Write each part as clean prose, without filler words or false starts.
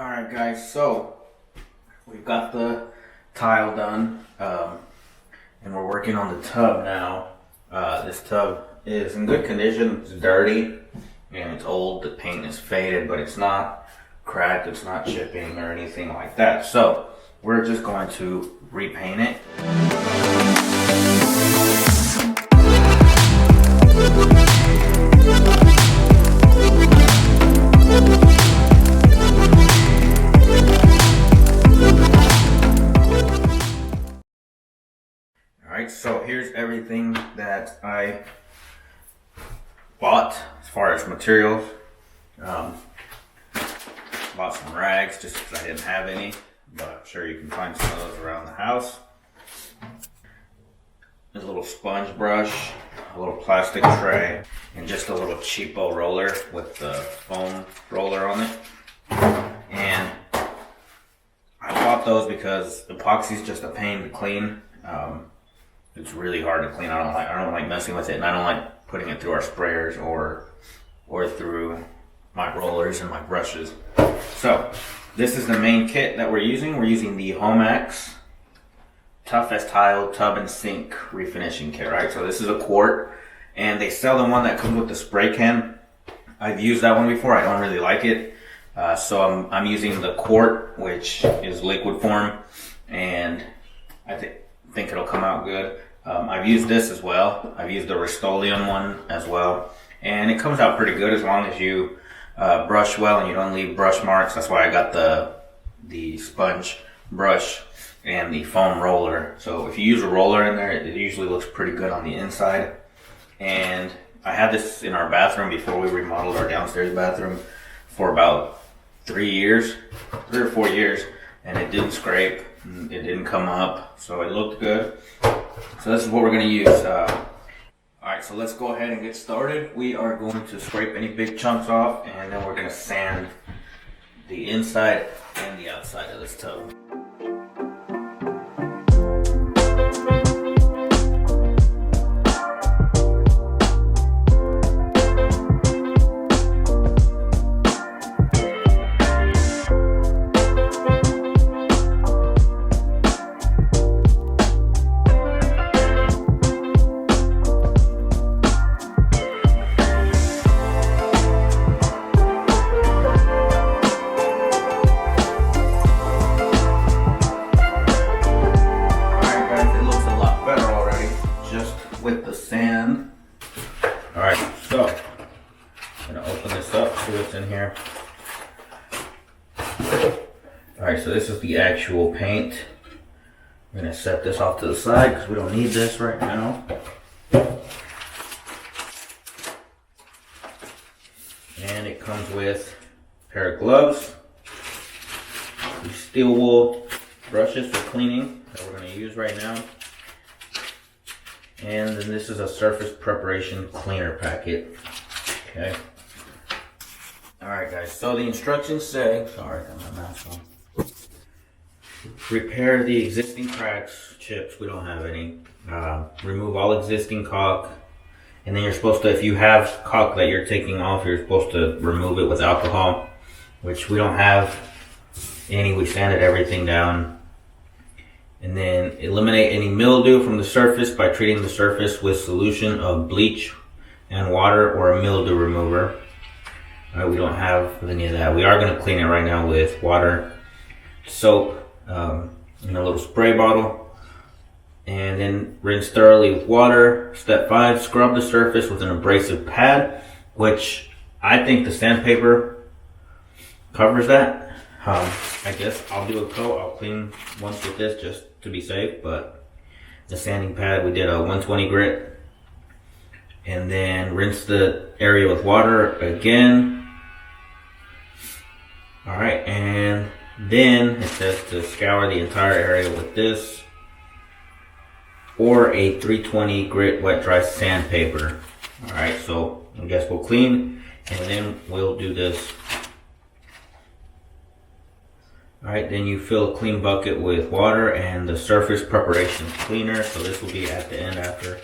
Alright guys, so we've got the tile done, and we're working on the tub now. This tub is in good condition. It's dirty and it's old. The paint is faded, but it's not cracked, it's not chipping or anything like that. So we're just going to repaint it. Alright, so here's everything that I bought as far as materials. Bought some rags just because I didn't have any, but I'm sure you can find some of those around the house. There's a little sponge brush, a little plastic tray, and just a little cheapo roller with the foam roller on it. And I bought those because epoxy is just a pain to clean. It's really hard to clean. I don't like messing with it, and I don't like putting it through our sprayers or through my rollers and my brushes. So this is the main kit that we're using. We're using the Homax Tough as Tile Tub and Sink Refinishing Kit, right? So this is a quart, and they sell the one that comes with the spray can. I've used that one before. I don't really like it, so I'm using the quart, which is liquid form, and I think it'll come out good. I've used this as well. I've used the Rust-Oleum one as well, and it comes out pretty good as long as you brush well and you don't leave brush marks. That's why I got the sponge brush and the foam roller. So if you use a roller in there, it usually looks pretty good on the inside. And I had this in our bathroom before we remodeled our downstairs bathroom for about 3 or 4 years, and it didn't scrape, it didn't come up, so it looked good. So this is what we're going to use. Alright, so let's go ahead and get started. We are going to scrape any big chunks off, and then we're going to sand the inside and the outside of this tub. With the sand. Alright, so I'm gonna open this up, see what's in here. Alright, so this is the actual paint. I'm gonna set this off to the side because we don't need this right now. And it comes with a pair of gloves, these steel wool brushes for cleaning that we're gonna use right now. And then this is a surface preparation cleaner packet. Okay. Alright guys, so the instructions say, sorry, I got my mask on. Repair the existing cracks, chips, we don't have any. Remove all existing caulk. And then you're supposed to, if you have caulk that you're taking off, you're supposed to remove it with alcohol, which we don't have any. We sanded everything down. And then eliminate any mildew from the surface by treating the surface with solution of bleach and water or a mildew remover. We don't have any of that. We are going to clean it right now with water, soap, in a little spray bottle, and then rinse thoroughly with water. Step 5, scrub the surface with an abrasive pad, which I think the sandpaper covers that. I guess I'll do a coat. I'll clean once with this just to be safe, but the sanding pad, we did a 120 grit, and then rinse the area with water again. Alright, and then it says to scour the entire area with this or a 320 grit wet dry sandpaper. Alright, so I guess we'll clean and then we'll do this. Alright, then you fill a clean bucket with water and the surface preparation cleaner. So this will be at the end after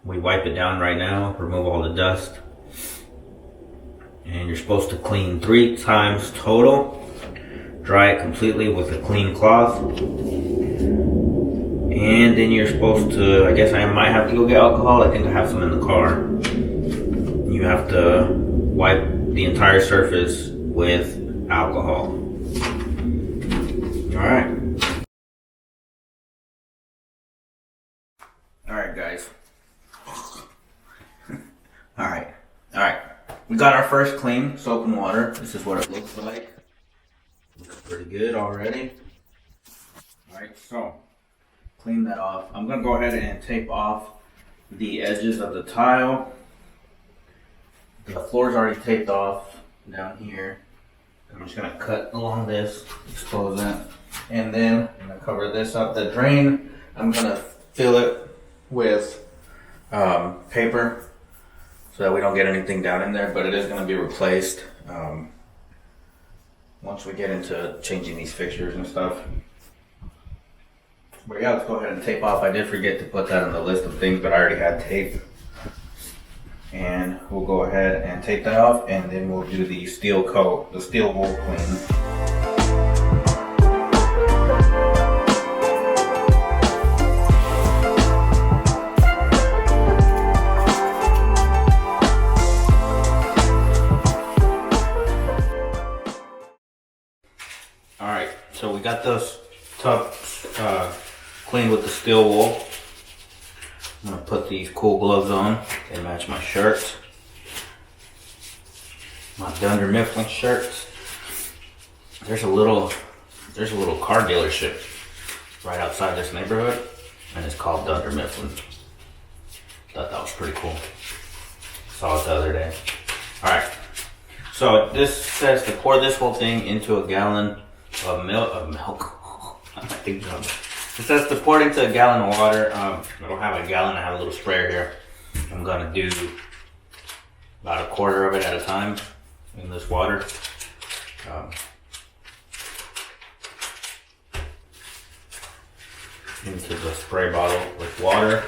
we wipe it down right now, remove all the dust. And you're supposed to clean 3 times total. dry it completely with a clean cloth. And then you're supposed to, I guess I might have to go get alcohol. I think I have some in the car. You have to wipe the entire surface with alcohol. Alright. Alright guys. Alright. We got our first clean soap and water. This is what it looks like. Looks pretty good already. Alright, so clean that off. I'm gonna go ahead and tape off the edges of the tile. The floor's already taped off down here. I'm just gonna cut along this, expose that, and then I'm gonna cover this up. The drain, I'm gonna fill it with paper so that we don't get anything down in there, but it is gonna be replaced once we get into changing these fixtures and stuff. But yeah, let's go ahead and tape off. I did forget to put that on the list of things, but I already had tape. And we'll go ahead and tape that off, and then we'll do the steel coat, the steel wool clean. Alright, so we got those tubs cleaned with the steel wool. I'm gonna put these cool gloves on. They match my shirt. My Dunder Mifflin shirt. There's a little car dealership right outside this neighborhood, and it's called Dunder Mifflin. Thought that was pretty cool. Saw it the other day. Alright. So this says to pour this whole thing into a gallon of milk. I think it says to pour it into a gallon of water. I don't have a gallon, I have a little sprayer here. I'm gonna do about a quarter of it at a time in this water. Into the spray bottle with water.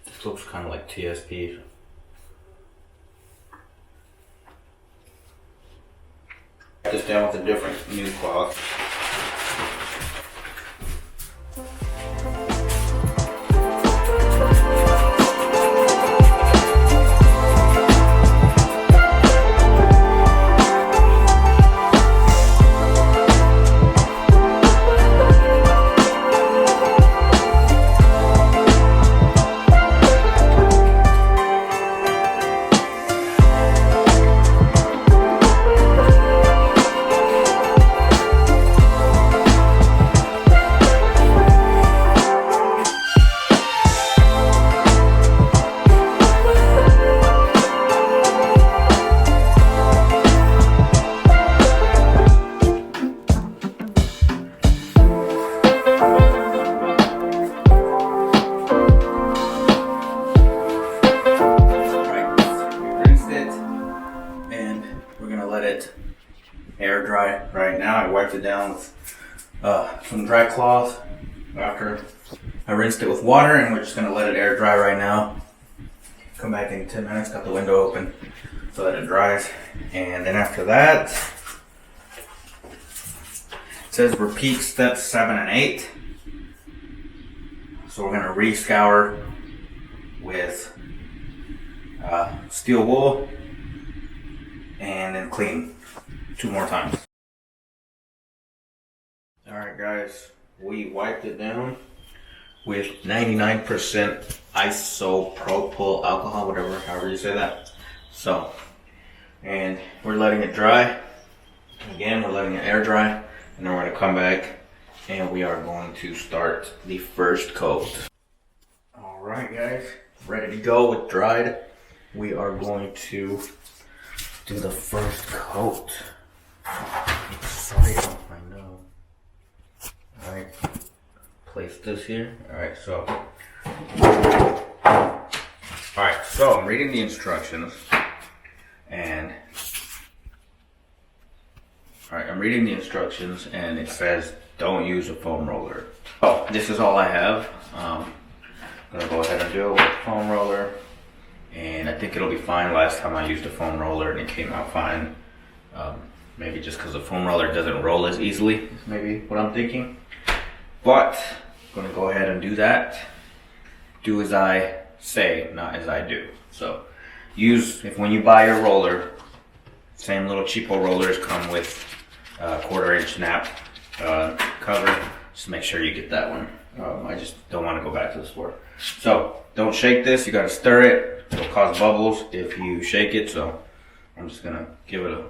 This looks kind of like TSP. This down with a different new cloth. Air dry right now. I wiped it down with some dry cloth after I rinsed it with water, and we're just gonna let it air dry right now. Come back in 10 minutes, got the window open so that it dries, and then after that it says repeat steps 7 and 8. So we're gonna re-scour with steel wool and then clean 2 more times. Alright guys, we wiped it down with 99% isopropyl alcohol, whatever, however you say that. So, and we're letting it dry. Again, we're letting it air dry, and then we're going to come back and we are going to start the first coat. Alright guys, ready to go with dried. We are going to do the first coat. Exciting, I know. Alright, place this here. Alright, so I'm reading the instructions, and alright, I'm reading the instructions and it says don't use a foam roller. Oh, this is all I have. I'm gonna go ahead and do it with a foam roller, and I think it'll be fine. Last time I used a foam roller and it came out fine. Maybe just because the foam roller doesn't roll as easily is maybe what I'm thinking. But I'm gonna go ahead and do that. Do as I say, not as I do. So when you buy your roller, same little cheapo rollers come with a 1/4" snap cover. Just make sure you get that one. I just don't want to go back to the store. So don't shake this, you gotta stir it. It'll cause bubbles if you shake it, so I'm just gonna give it a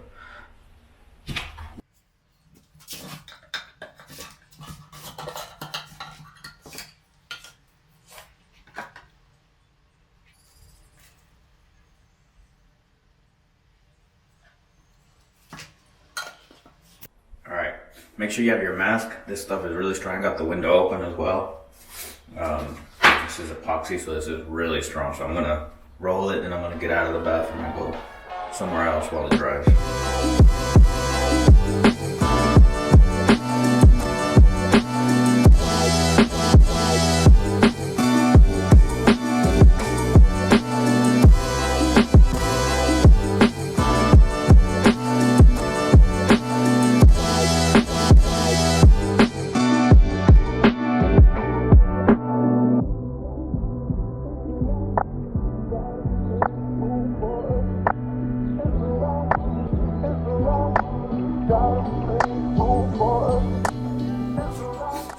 Alright, make sure you have your mask. This stuff is really strong. I got the window open as well. This is epoxy, so this is really strong. So I'm gonna roll it and I'm gonna get out of the bathroom and go somewhere else while it dries.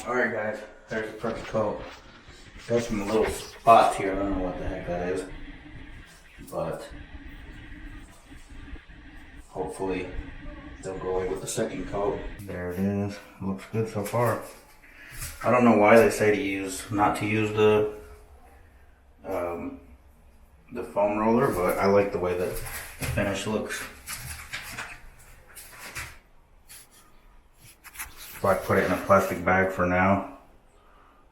Alright guys, there's the first coat. There's some little spots here, I don't know what the heck that is. But hopefully they'll go away with the second coat. There it is. Looks good so far. I don't know why they say not to use the foam roller, but I like the way that the finish looks. So I put it in a plastic bag for now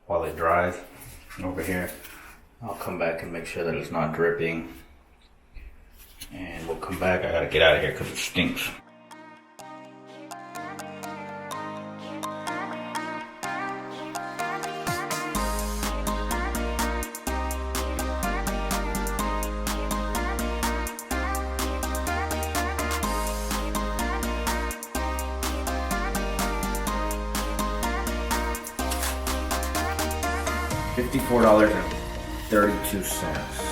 while it dries over here. I'll come back and make sure that it's not dripping. And we'll come back. I gotta get out of here because it stinks. $54.32.